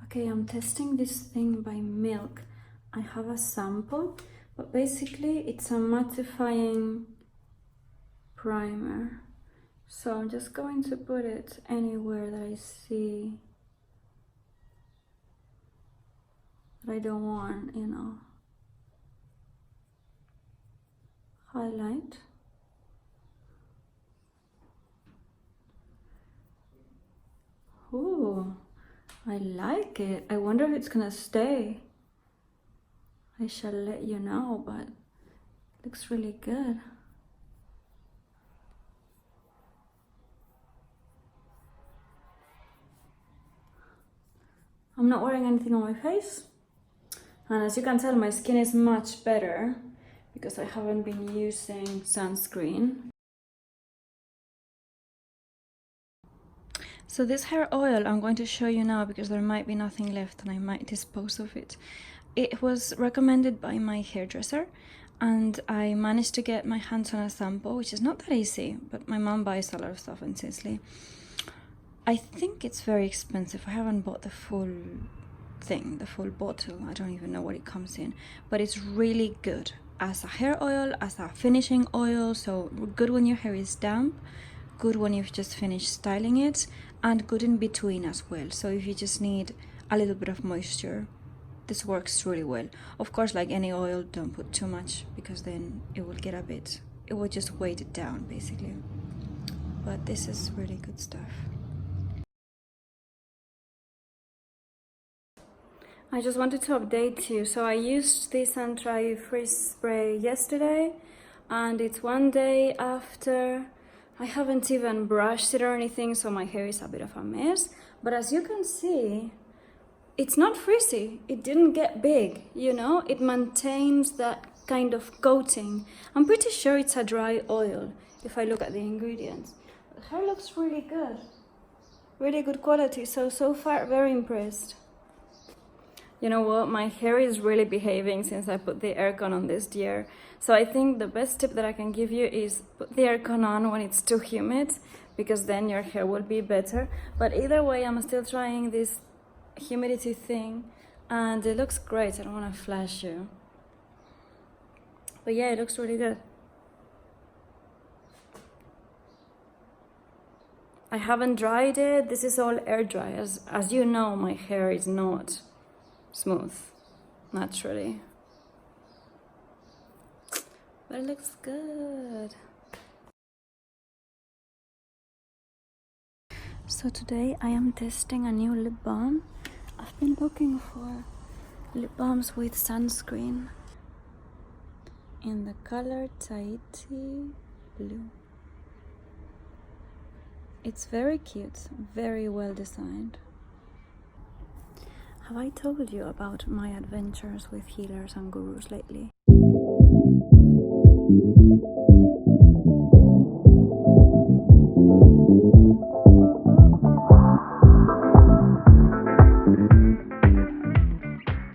Okay, I'm testing this thing by Milk. I have a sample, but basically it's a mattifying primer. So I'm just going to put it anywhere that I see that I don't want, you know. Highlight. Ooh, I like it. I wonder if it's gonna stay. I shall let you know, but it looks really good. I'm not wearing anything on my face. And as you can tell, my skin is much better because I haven't been using sunscreen. So this hair oil I'm going to show you now because there might be nothing left and I might dispose of it. It was recommended by my hairdresser and I managed to get my hands on a sample, which is not that easy, but my mom buys a lot of stuff in Sisley. I think it's very expensive. I haven't bought the full thing, the full bottle. I don't even know what it comes in, but it's really good as a hair oil, as a finishing oil. So good when your hair is damp, good when you've just finished styling it, and good in between as well. So if you just need a little bit of moisture, this works really well. Of course, like any oil, don't put too much because then it will get a bit, it will just weight it down basically. But this is really good stuff. I just wanted to update you. So I used this anti-frizz spray yesterday and it's one day after. I haven't even brushed it or anything, so my hair is a bit of a mess. But as you can see, it's not frizzy. It didn't get big, you know? It maintains that kind of coating. I'm pretty sure it's a dry oil if I look at the ingredients. The hair looks really good. Really good quality. So far, very impressed. You know what, my hair is really behaving since I put the aircon on this year. So I think the best tip that I can give you is put the aircon on when it's too humid, because then your hair will be better. But either way, I'm still trying this humidity thing and it looks great. I don't want to flash you. But yeah, it looks really good. I haven't dried it. This is all air dry. As you know, my hair is not smooth naturally, but it looks good. So today I am testing a new lip balm. I've been looking for lip balms with sunscreen in the color Tahiti Blue. It's very cute, very well designed. Have I told you about my adventures with healers and gurus lately?